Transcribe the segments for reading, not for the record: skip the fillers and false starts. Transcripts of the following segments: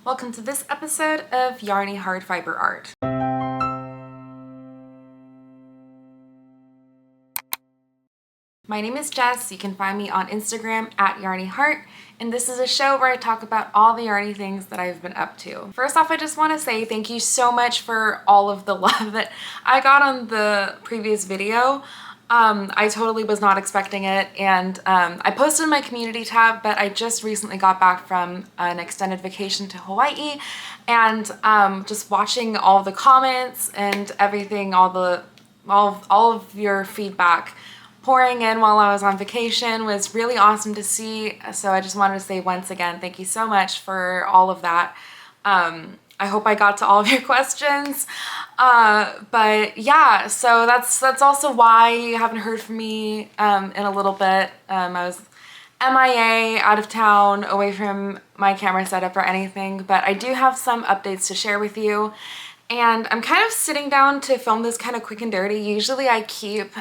Welcome to this episode of Yarnyheart Fiber Art. My name is Jess. You can find me on Instagram at yarnyheart, and this is a show where I talk about all the yarny things that I've been up to. First off, I just want to say thank you so much for all of the love that I got on the previous video. I totally was not expecting it, and I posted in my community tab, but I just recently got back from an extended vacation to Hawaii, and just watching all the comments and everything, all of your feedback pouring in while I was on vacation was really awesome to see. So I just wanted to say once again, thank you so much for all of that. I hope I got to all of your questions. But yeah, so that's also why you haven't heard from me in a little bit. I was MIA, out of town, away from my camera setup or anything, but I do have some updates to share with you. And I'm kind of sitting down to film this kind of quick and dirty. Usually I keep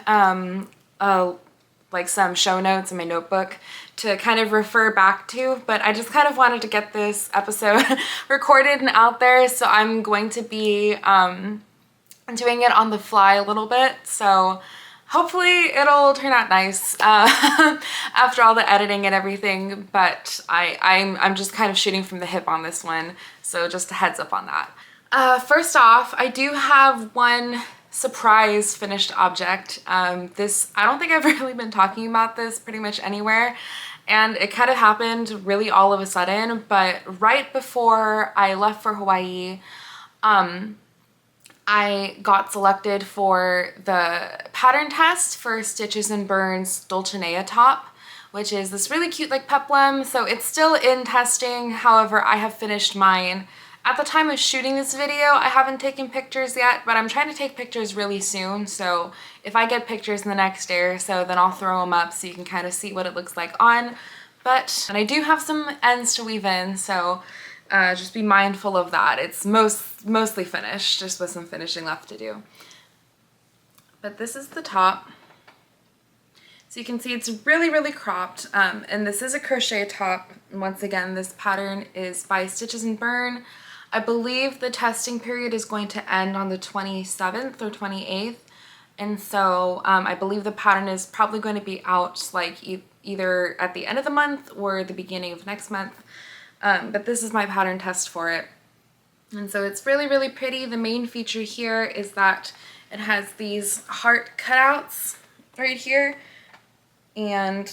like some show notes in my notebook to kind of refer back to, but I just kind of wanted to get this episode recorded and out there, so I'm going to be doing it on the fly a little bit, so hopefully it'll turn out nice after all the editing and everything, but I'm just kind of shooting from the hip on this one, so just a heads up on that. First off, I do have one surprise finished object. I don't think I've really been talking about this pretty much anywhere, and it kind of happened really all of a sudden, but right before I left for Hawaii, I got selected for the pattern test for Stitches and Burns Dulcinea top, which is this really cute like peplum. So it's still in testing. However, I have finished mine. At the time of shooting this video, I haven't taken pictures yet, but I'm trying to take pictures really soon. So if I get pictures in the next day or so, then I'll throw them up so you can kind of see what it looks like on. And I do have some ends to weave in, so just be mindful of that. It's mostly finished, just with some finishing left to do. But this is the top. So you can see it's really, really cropped, and this is a crochet top. And once again, this pattern is by Stitches and Burn. I believe the testing period is going to end on the 27th or 28th, and so I believe the pattern is probably going to be out like either at the end of the month or the beginning of next month, but this is my pattern test for it. And so it's really, really pretty. The main feature here is that it has these heart cutouts right here, and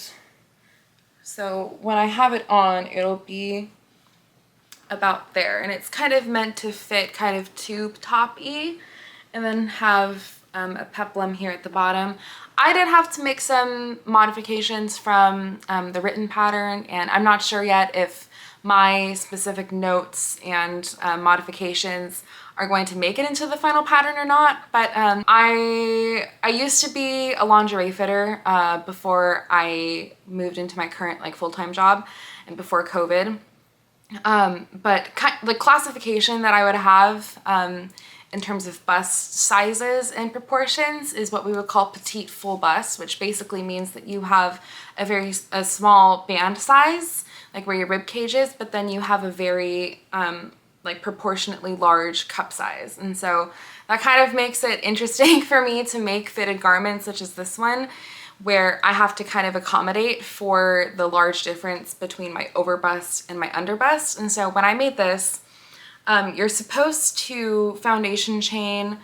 so when I have it on, it'll be about there, and it's kind of meant to fit kind of tube top-y, and then have a peplum here at the bottom. I did have to make some modifications from the written pattern, and I'm not sure yet if my specific notes and modifications are going to make it into the final pattern or not, but I used to be a lingerie fitter before I moved into my current like full-time job and before COVID. But the classification that I would have in terms of bust sizes and proportions is what we would call petite full bust, which basically means that you have a small band size, like where your rib cage is, but then you have a very like proportionately large cup size. And so that kind of makes it interesting for me to make fitted garments such as this one, where I have to kind of accommodate for the large difference between my overbust and my underbust. And so when I made this, you're supposed to foundation chain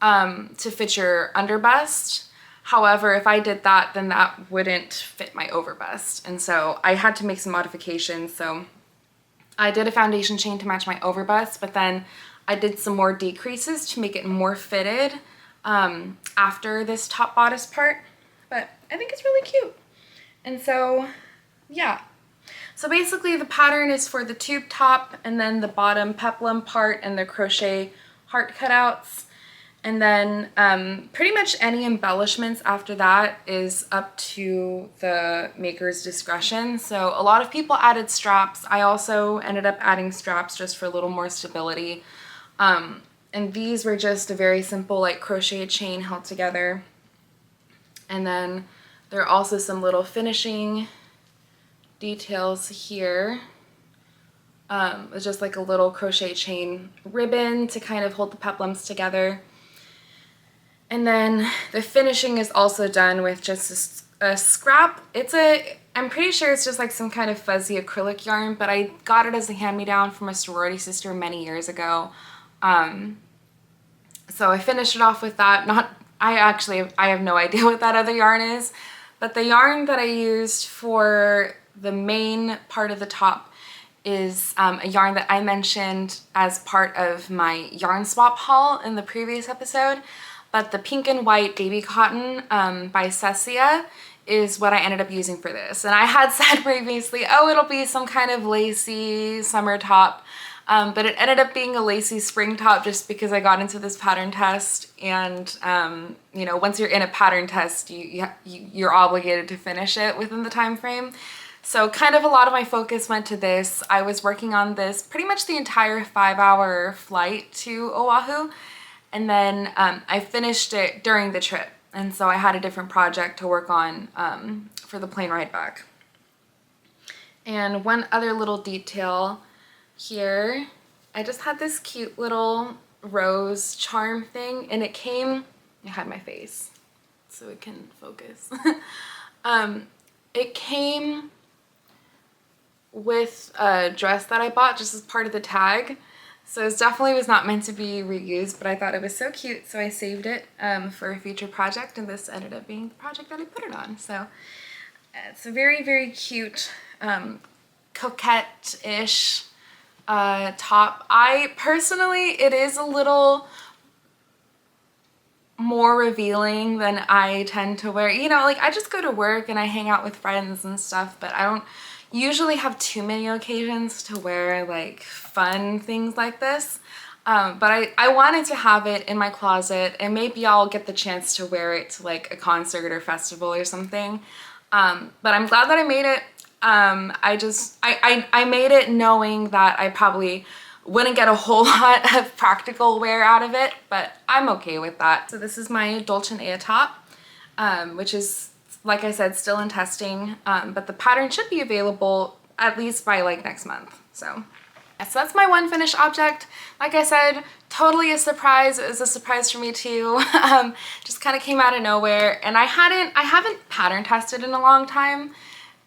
to fit your underbust. However, if I did that, then that wouldn't fit my overbust. And so I had to make some modifications. So I did a foundation chain to match my overbust, but then I did some more decreases to make it more fitted after this top bodice part. But I think it's really cute. And so, yeah. So basically the pattern is for the tube top and then the bottom peplum part and the crochet heart cutouts. And then pretty much any embellishments after that is up to the maker's discretion. So a lot of people added straps. I also ended up adding straps just for a little more stability. And these were just a very simple like crochet chain held together. And then there are also some little finishing details here It's just like a little crochet chain ribbon to kind of hold the peplums together. And then the finishing is also done with just a scrap. I'm pretty sure it's just like some kind of fuzzy acrylic yarn, but I got it as a hand-me-down from a sorority sister many years ago. So I finished it off with that. I have no idea what that other yarn is, but the yarn that I used for the main part of the top is a yarn that I mentioned as part of my yarn swap haul in the previous episode. But the pink and white baby cotton by Cessia is what I ended up using for this. And I had said previously, oh, it'll be some kind of lacy summer top. But it ended up being a lacy spring top just because I got into this pattern test. And, you know, once you're in a pattern test, you're obligated to finish it within the time frame. So kind of a lot of my focus went to this. I was working on this pretty much the entire 5-hour flight to Oahu. And then I finished it during the trip. And so I had a different project to work on for the plane ride back. And one other little detail here, I just had this cute little rose charm thing, and it came, I had my face so it can focus. It came with a dress that I bought just as part of the tag. So it definitely was not meant to be reused, but I thought it was so cute, so I saved it for a future project, and this ended up being the project that I put it on. So it's a very, very cute coquette-ish top. It is a little more revealing than I tend to wear. You know, like I just go to work and I hang out with friends and stuff, but I don't usually have too many occasions to wear like fun things like this. But I wanted to have it in my closet, and maybe I'll get the chance to wear it to like a concert or festival or something. But I'm glad that I made it. I made it knowing that I probably wouldn't get a whole lot of practical wear out of it, but I'm okay with that. So this is my Dulcinea top, which is, like I said, still in testing, but the pattern should be available at least by like next month. So that's my one finished object. Like I said, totally a surprise. It was a surprise for me too. Just kind of came out of nowhere, and I haven't pattern tested in a long time.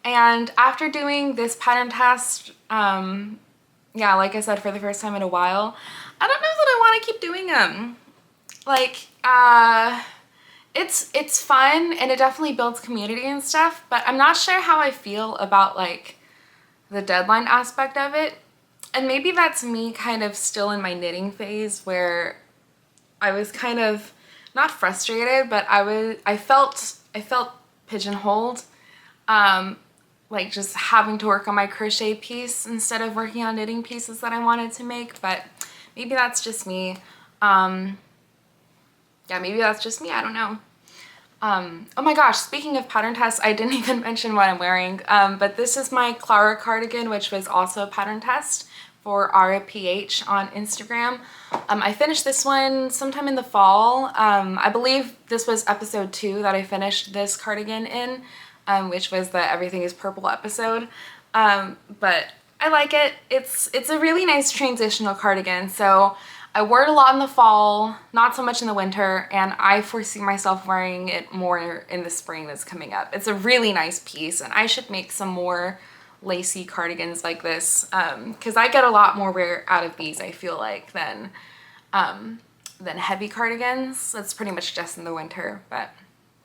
And after doing this pattern test, yeah, like I said, for the first time in a while, I don't know that I want to keep doing them. Like, it's fun, and it definitely builds community and stuff, but I'm not sure how I feel about like the deadline aspect of it. And maybe that's me kind of still in my knitting phase, where I was kind of not frustrated, but I felt pigeonholed, like just having to work on my crochet piece instead of working on knitting pieces that I wanted to make. But maybe that's just me. Yeah, maybe that's just me, I don't know. Oh my gosh, speaking of pattern tests, I didn't even mention what I'm wearing, but this is my Clara cardigan, which was also a pattern test for RAPH on Instagram. I finished this one sometime in the fall. I believe this was episode 2 that I finished this cardigan in, which was the Everything is Purple episode. But I like it. It's a really nice transitional cardigan. So I wore it a lot in the fall, not so much in the winter, and I foresee myself wearing it more in the spring that's coming up. It's a really nice piece, and I should make some more lacy cardigans like this, because I get a lot more wear out of these, I feel like, than heavy cardigans. That's pretty much just in the winter, but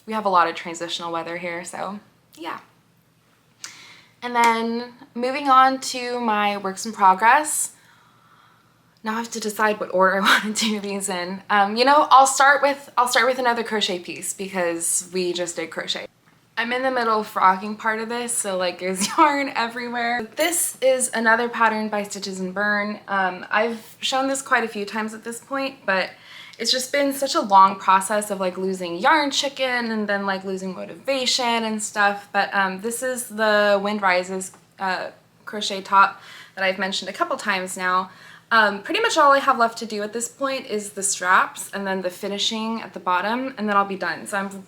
we have a lot of transitional weather here, so yeah. And then moving on to my works in progress. Now I have to decide what order I want to do these in. You know, I'll start with another crochet piece because we just did crochet. I'm in the middle of frocking part of this, so like there's yarn everywhere. This is another pattern by Stitches and Burn. I've shown this quite a few times at this point, but it's just been such a long process of like losing yarn chicken and then like losing motivation and stuff. But this is the Wind Rises crochet top. that I've mentioned a couple times now. Pretty much all I have left to do at this point is the straps and then the finishing at the bottom, and then I'll be done. So I'm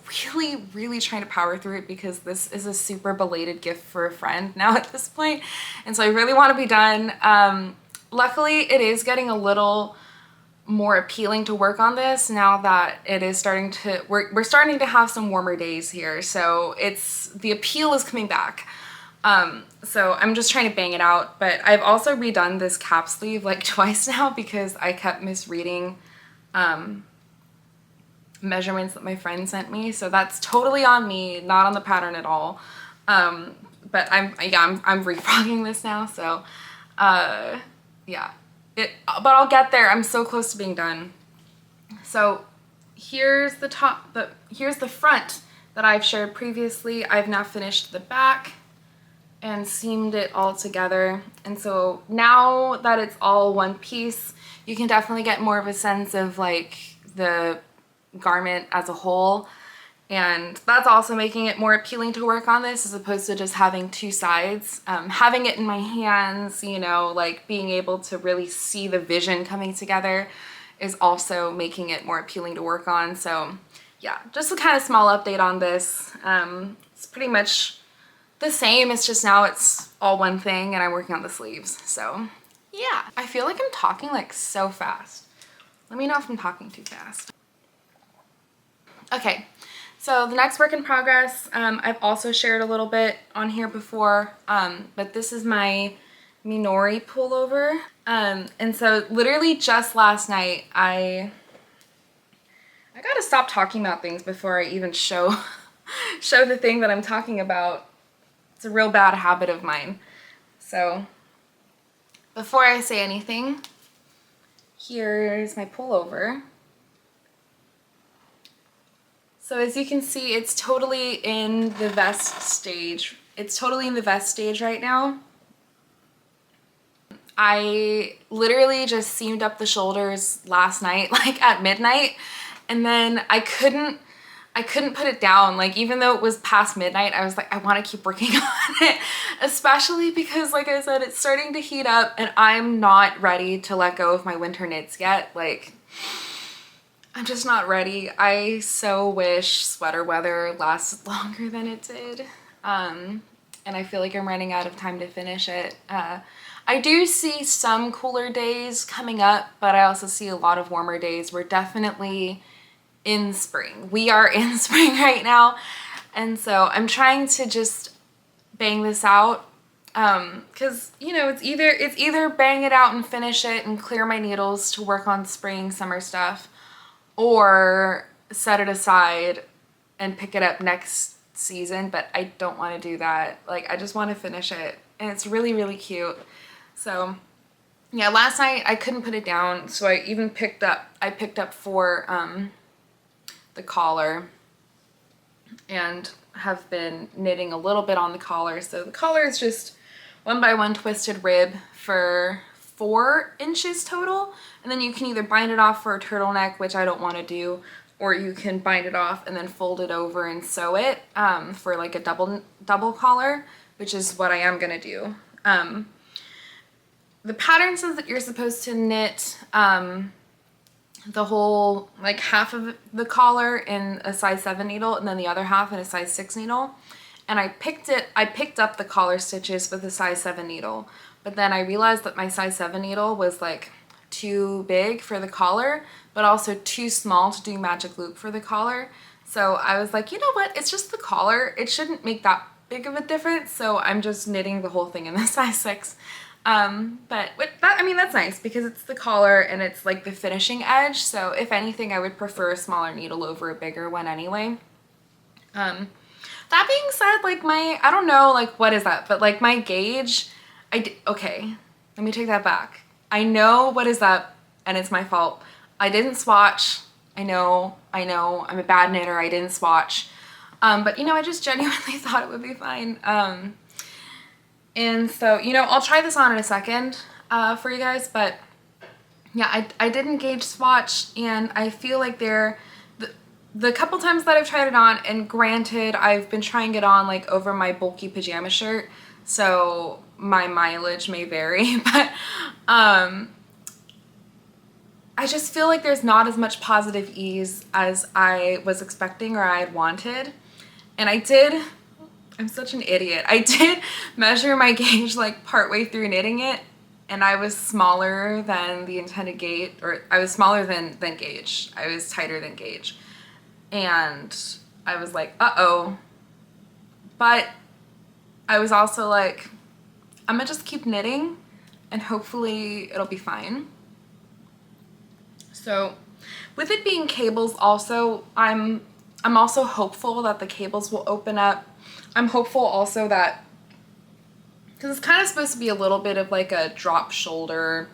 really trying to power through it because this is a super belated gift for a friend now at this point, and so I really want to be done. Luckily, it is getting a little more appealing to work on this now that it is starting to, we're starting to have some warmer days here, so the appeal is coming back. So I'm just trying to bang it out, but I've also redone this cap sleeve like twice now because I kept misreading measurements that my friend sent me, so that's totally on me, not on the pattern at all. But I'm refrogging this now, so yeah. But I'll get there. I'm so close to being done. So here's the top, here's the front that I've shared previously. I've now finished the back and seamed it all together. And so now that it's all one piece, you can definitely get more of a sense of like the garment as a whole. And that's also making it more appealing to work on this as opposed to just having two sides. Having it in my hands, you know, like being able to really see the vision coming together is also making it more appealing to work on. So yeah, just a kind of small update on this. It's pretty much the same, it's just now it's all one thing and I'm working on the sleeves. So yeah, I feel like I'm talking like so fast. Let me know if I'm talking too fast. Okay. So the next work in progress, I've also shared a little bit on here before, but this is my Minori pullover. And so literally just last night, I gotta stop talking about things before I even show the thing that I'm talking about. It's a real bad habit of mine. So before I say anything, here's my pullover. So as you can see, it's totally in the vest stage. It's totally in the vest stage right now. I literally just seamed up the shoulders last night, like at midnight, and then I couldn't put it down. Like even though it was past midnight, I was like, I want to keep working on it, especially because like I said, it's starting to heat up and I'm not ready to let go of my winter knits yet. Like I'm just not ready. I so wish sweater weather lasted longer than it did. And I feel like I'm running out of time to finish it. I do see some cooler days coming up, but I also see a lot of warmer days. We're definitely in spring. We are in spring right now. And so I'm trying to just bang this out. Cause you know, it's either bang it out and finish it and clear my needles to work on spring, summer stuff, or set it aside and pick it up next season, but I don't want to do that. Like I just want to finish it, and it's really cute. So yeah, last night I couldn't put it down, so I picked up for the collar and have been knitting a little bit on the collar. So the collar is just 1x1 twisted rib for 4 inches total, and then you can either bind it off for a turtleneck, which I don't want to do, or you can bind it off and then fold it over and sew it for like a double collar, which is what I am gonna do. The pattern says that you're supposed to knit the whole, like half of the collar in a size 7 needle and then the other half in a size 6 needle. And I picked up the collar stitches with a size 7 needle, but then I realized that my size 7 needle was like too big for the collar, but also too small to do magic loop for the collar. So I was like, you know what, it's just the collar. It shouldn't make that big of a difference. So I'm just knitting the whole thing in the size 6. But I mean, that's nice because it's the collar and it's like the finishing edge. So if anything, I would prefer a smaller needle over a bigger one anyway. That being said, like I don't know, like what is that? But like my gauge, okay, let me take that back. I know what is up and it's my fault. I didn't swatch. I know, I'm a bad knitter. I didn't swatch. But you know, I just genuinely thought it would be fine. And so, you know, I'll try this on in a second for you guys, but yeah, I didn't gauge swatch, and I feel like the couple times that I've tried it on, and granted, I've been trying it on like over my bulky pajama shirt, so my mileage may vary, but I just feel like there's not as much positive ease as I was expecting or I had wanted. And I'm such an idiot. I did measure my gauge like partway through knitting it, and I was smaller than the intended gauge, or I was smaller than gauge. I was tighter than gauge. And I was like, uh-oh. But I was also like, I'm gonna just keep knitting and hopefully it'll be fine. So with it being cables also, I'm also hopeful that the cables will open up. I'm hopeful also that, because it's kind of supposed to be a little bit of like a drop shoulder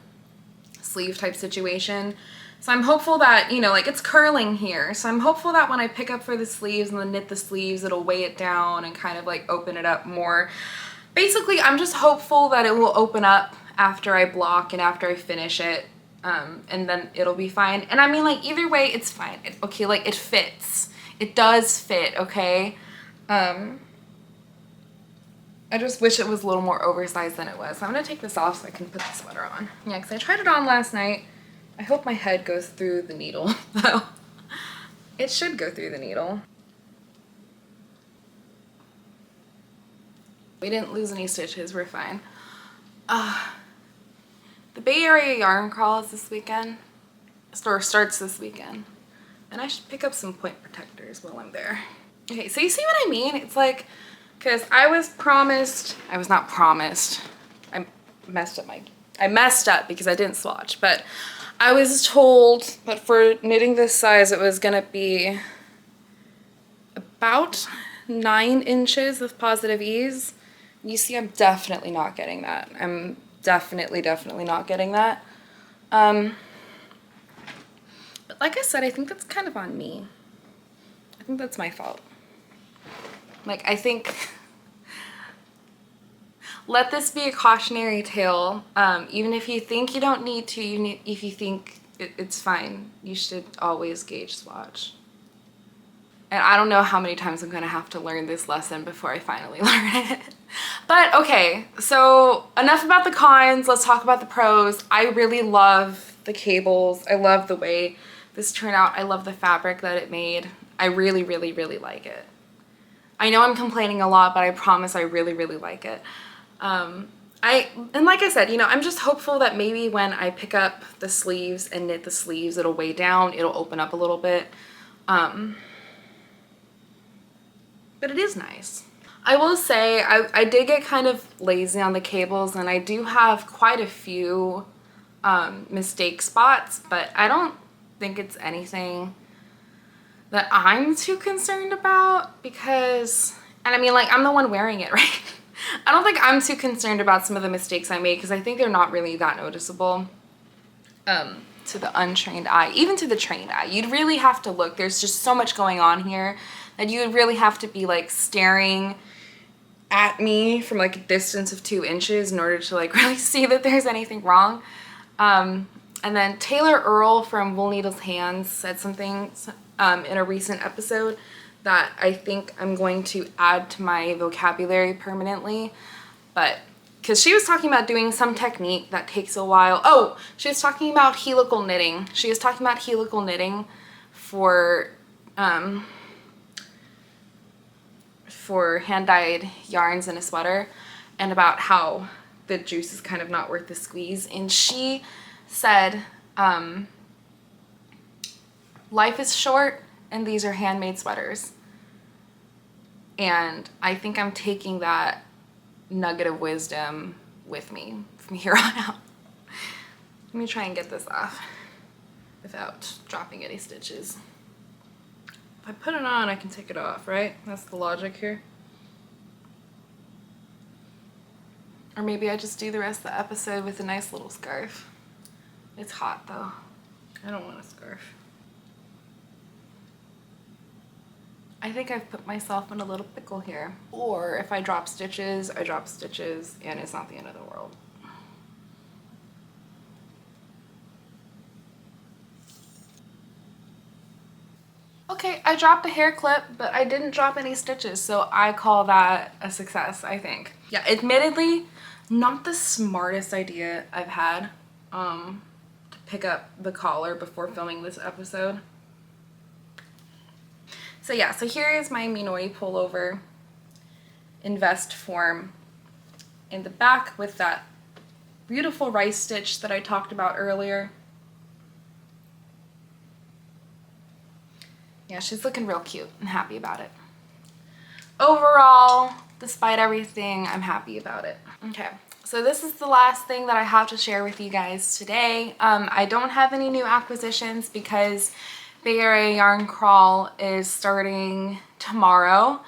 sleeve type situation. So I'm hopeful that, you know, like it's curling here. So I'm hopeful that when I pick up for the sleeves and then knit the sleeves, it'll weigh it down and kind of like open it up more. Basically, I'm just hopeful that it will open up after I block and after I finish it. And then it'll be fine. And I mean, like, either way, it's fine. Okay, like, it fits. It does fit, okay? I just wish it was a little more oversized than it was. So I'm gonna take this off so I can put the sweater on. Yeah, because I tried it on last night. I hope my head goes through the needle, though. It should go through the needle. We didn't lose any stitches, we're fine. The Bay Area yarn crawl is this weekend. Store starts this weekend. And I should pick up some point protectors while I'm there. Okay, so you see what I mean? It's like, because I was not promised. I messed up because I didn't swatch, but I was told that for knitting this size, it was gonna be about 9 inches with positive ease. You see, I'm definitely not getting that. I'm definitely not getting that. But like I said, I think that's kind of on me. I think that's my fault. Like, I think, let this be a cautionary tale. Even if you think you don't need to, if you think it's fine, you should always gauge swatch. And I don't know how many times I'm gonna have to learn this lesson before I finally learn it. But okay, so enough about the cons, let's talk about the pros. I really love the cables. I love the way this turned out. I love the fabric that it made. I really like it. I know I'm complaining a lot, but I promise I really like it. And like I said, you know, I'm just hopeful that maybe when I pick up the sleeves and knit the sleeves, it'll weigh down, it'll open up a little bit. But it is nice. I will say I did get kind of lazy on the cables, and I do have quite a few mistake spots, but I don't think it's anything that I'm too concerned about because, and I mean, like, I'm the one wearing it, right? I don't think I'm too concerned about some of the mistakes I made because I think they're not really that noticeable to the untrained eye. Even to the trained eye, you'd really have to look. There's just so much going on here that you would really have to be like staring at me from like a distance of 2 inches in order to like really see that there's anything wrong. And then Taylor Earl from Wool Needles Hands said something in a recent episode that I think I'm going to add to my vocabulary permanently, but because she was talking about doing some technique that takes a while. Oh, she was talking about helical knitting. She was talking about helical knitting for hand-dyed yarns in a sweater, and about how the juice is kind of not worth the squeeze. And she said, life is short and these are handmade sweaters. And I think I'm taking that nugget of wisdom with me from here on out. Let me try and get this off without dropping any stitches. If I put it on, I can take it off, right? That's the logic here. Or maybe I just do the rest of the episode with a nice little scarf. It's hot though. I don't want a scarf. I think I've put myself in a little pickle here. Or if I drop stitches, I drop stitches and it's not the end of the world. Okay, I dropped a hair clip, but I didn't drop any stitches, so I call that a success, I think. Yeah, admittedly, Not the smartest idea I've had to pick up the collar before filming this episode. So yeah, so here is my Minori pullover in vest form in the back with that beautiful rice stitch that I talked about earlier. Yeah, she's looking real cute. I'm happy about it. Overall, despite everything, I'm happy about it. Okay, so this is the last thing that I have to share with you guys today. I don't have any new acquisitions because Bay Area Yarn Crawl is starting tomorrow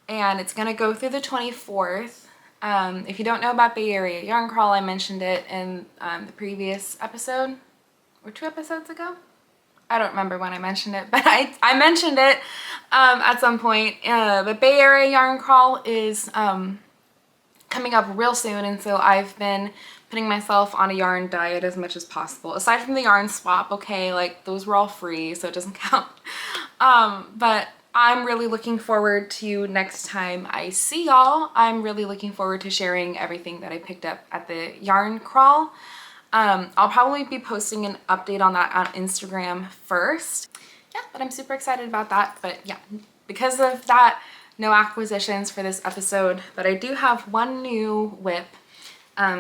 and it's gonna go through the 24th. If you don't know about Bay Area Yarn Crawl, I mentioned it in the previous episode, or 2 episodes ago. I don't remember when I mentioned it, but I mentioned it at some point. The Bay Area Yarn Crawl is coming up real soon, and so I've been putting myself on a yarn diet as much as possible. Aside from the yarn swap, okay, like those were all free, so it doesn't count. But I'm really looking forward to next time I see y'all. I'm really looking forward to sharing everything that I picked up at the yarn crawl. I'll probably be posting an update on that on Instagram first. Yeah, but I'm super excited about that. But yeah, because of that, no acquisitions for this episode. But I do have one new whip,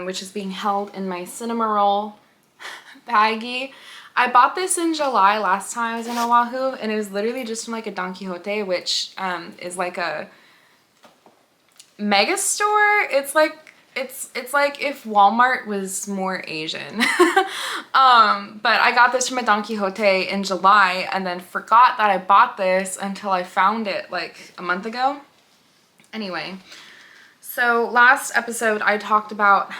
which is being held in my Cinnamoroll baggie. I bought this in July last time I was in Oahu, and it was literally just from like a Don Quixote, which is like a mega store. It's like if Walmart was more Asian. But I got this from a Don Quixote in July and then forgot that I bought this until I found it like a month ago. Anyway, so last episode I talked about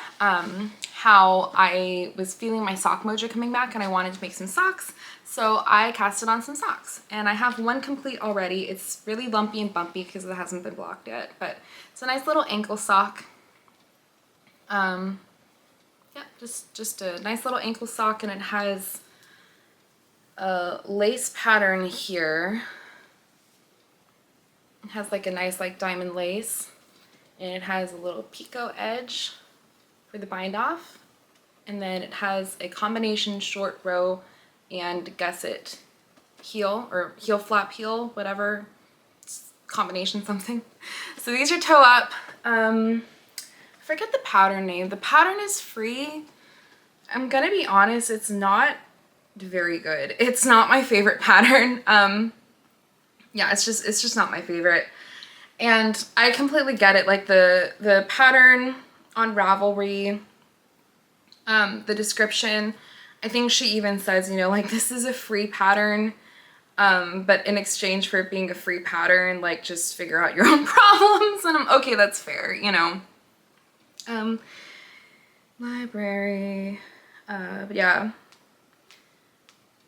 how I was feeling my sock mojo coming back and I wanted to make some socks. So I casted on some socks and I have one complete already. It's really lumpy and bumpy because it hasn't been blocked yet, but it's a nice little ankle sock. Yeah, just a nice little ankle sock, and it has a lace pattern here. It has like a nice like diamond lace, and it has a little picot edge for the bind off, and then it has a combination short row and gusset heel, or heel flap heel, whatever, combination something. So these are toe up. Forget the pattern name. The pattern is free. I'm gonna be honest, it's not very good. It's not my favorite pattern. Yeah, it's just not my favorite. And I completely get it. Like the pattern on Ravelry, the description, I think she even says, you know, like this is a free pattern, but in exchange for it being a free pattern, like just figure out your own problems. And I'm okay, that's fair, you know. Library, but yeah,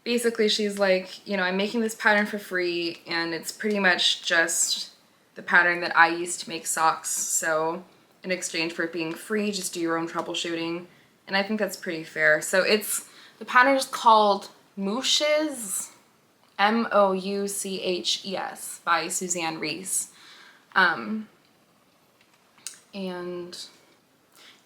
basically she's like, you know, I'm making this pattern for free and it's pretty much just the pattern that I used to make socks, so in exchange for it being free, just do your own troubleshooting, and I think that's pretty fair. So the pattern is called Mousches, M-O-U-C-H-E-S, by Suzanne Reese, and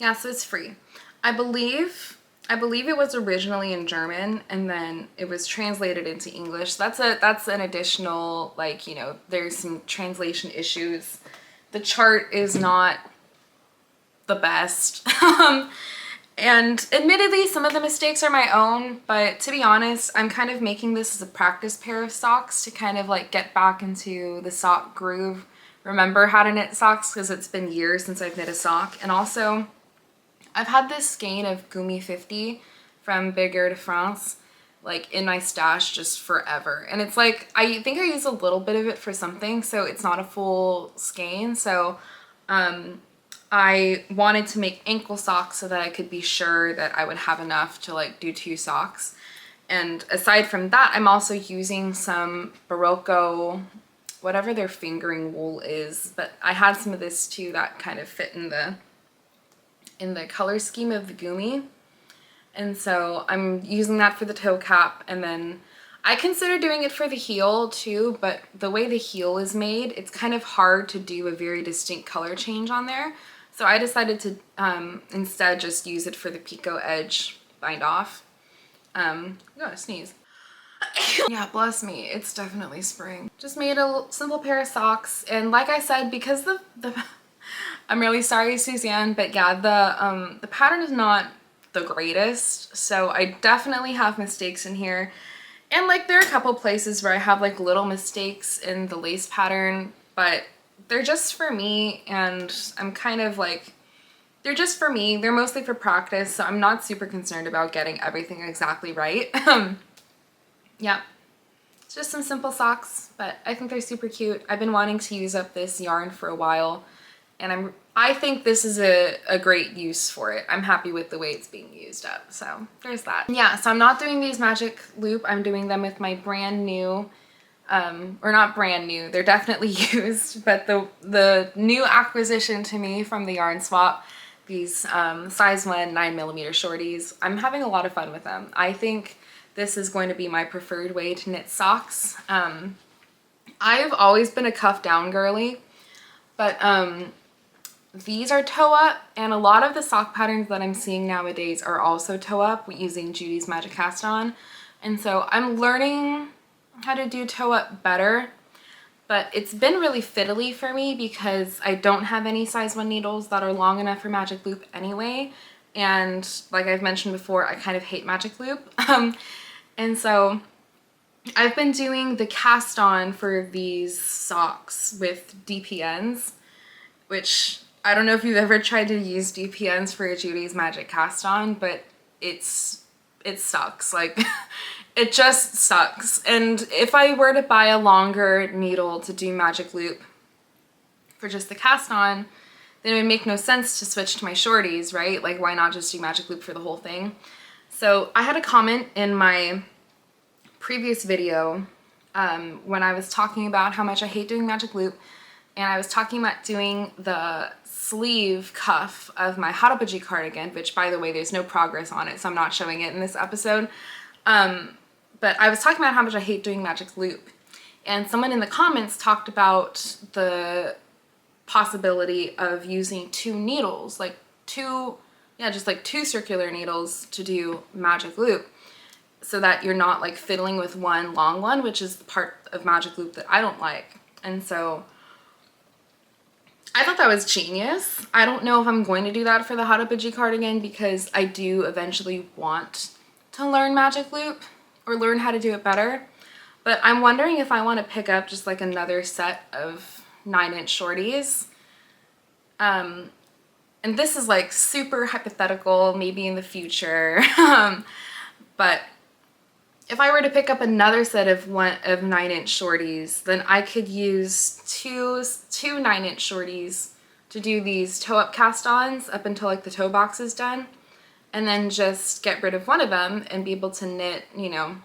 yeah, so it's free. I believe it was originally in German and then it was translated into English. That's an additional, like, you know, there's some translation issues. The chart is not the best. And admittedly, some of the mistakes are my own, but to be honest, I'm kind of making this as a practice pair of socks to kind of like get back into the sock groove, remember how to knit socks, because it's been years since I've knit a sock. And also, I've had this skein of Gumi 50 from Bigger de France like in my stash just forever, and it's like I think I use a little bit of it for something, so it's not a full skein. So I wanted to make ankle socks so that I could be sure that I would have enough to like do 2 socks. And aside from that, I'm also using some Barocco, whatever their fingering wool is, but I had some of this too that kind of fit in the color scheme of the Gumi, and so I'm using that for the toe cap. And then I consider doing it for the heel too, but the way the heel is made, it's kind of hard to do a very distinct color change on there, So I decided to instead just use it for the picot edge bind off. I gotta sneeze. Yeah, bless me, it's definitely spring. Just made a simple pair of socks, and like I said, because the I'm really sorry, Suzanne, but yeah, the pattern is not the greatest, so I definitely have mistakes in here. And like there are a couple places where I have like little mistakes in the lace pattern, but they're just for me, and I'm kind of like, they're just for me. They're mostly for practice, so I'm not super concerned about getting everything exactly right. Yeah, it's just some simple socks, but I think they're super cute. I've been wanting to use up this yarn for a while, and I think this is a great use for it. I'm happy with the way it's being used up, so there's that. Yeah, so I'm not doing these magic loop. I'm doing them with my brand new, or not brand new, they're definitely used, but the new acquisition to me from the yarn swap, these size 1 9mm shorties. I'm having a lot of fun with them. I think this is going to be my preferred way to knit socks. I've always been a cuff down girly, but these are toe up, and a lot of the sock patterns that I'm seeing nowadays are also toe up using Judy's Magic Cast On. And so I'm learning how to do toe up better, but it's been really fiddly for me because I don't have any size 1 needles that are long enough for magic loop anyway. And like I've mentioned before, I kind of hate magic loop. And so I've been doing the cast on for these socks with DPNs, which I don't know if you've ever tried to use DPNs for a Judy's Magic Cast On, but it sucks. Like, it just sucks. And if I were to buy a longer needle to do magic loop for just the cast on, then it would make no sense to switch to my shorties, right? Like, why not just do magic loop for the whole thing? So I had a comment in my previous video when I was talking about how much I hate doing magic loop, and I was talking about doing the sleeve cuff of my Harabaji cardigan, which by the way, there's no progress on it, so I'm not showing it in this episode. But I was talking about how much I hate doing magic loop, and someone in the comments talked about the possibility of using 2 needles, like just like 2 circular needles to do magic loop, so that you're not like fiddling with one long one, which is the part of magic loop that I don't like. And so I thought that was genius. I don't know if I'm going to do that for the Harabaji cardigan because I do eventually want to learn magic loop or learn how to do it better. But I'm wondering if I want to pick up just like another set of 9-inch shorties. And this is like super hypothetical, maybe in the future. But if I were to pick up another set of 9-inch shorties, then I could use two 9-inch shorties to do these toe-up cast-ons up until like the toe box is done, and then just get rid of one of them and be able to knit, you know,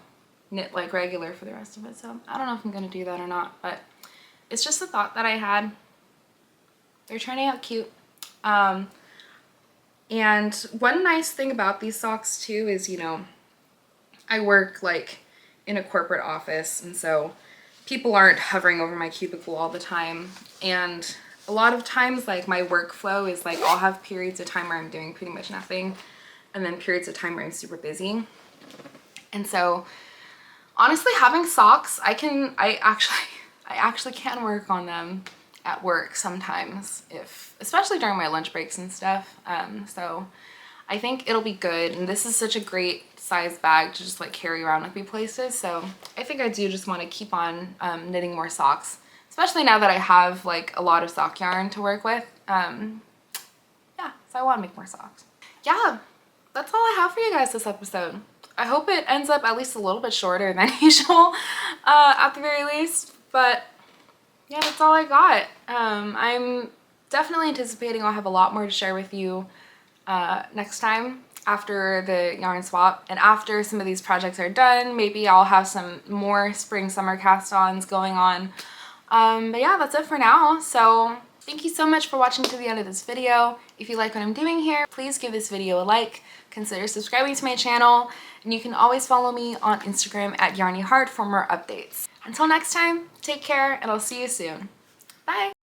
knit like regular for the rest of it. So I don't know if I'm gonna do that or not, but it's just a thought that I had. They're turning out cute. And one nice thing about these socks too is, you know, I work like in a corporate office, and so people aren't hovering over my cubicle all the time. And a lot of times like my workflow is like I'll have periods of time where I'm doing pretty much nothing, and then periods of time where I'm super busy. And so honestly, having socks, I actually can work on them at work sometimes, especially during my lunch breaks and stuff. So I think it'll be good, and this is such a great size bag to just like carry around with me places. So I think I do just want to keep on knitting more socks, especially now that I have like a lot of sock yarn to work with. Yeah, so I want to make more socks. Yeah, that's all I have for you guys this episode. I hope it ends up at least a little bit shorter than usual, at the very least, but yeah, that's all I got. I'm definitely anticipating I'll have a lot more to share with you next time after the yarn swap, and after some of these projects are done, maybe I'll have some more spring summer cast-ons going on. But yeah, that's it for now. So thank you so much for watching to the end of this video. If you like what I'm doing here, please give this video a like, consider subscribing to my channel, and you can always follow me on Instagram at yarnyheart for more updates. Until next time, take care, and I'll see you soon. Bye!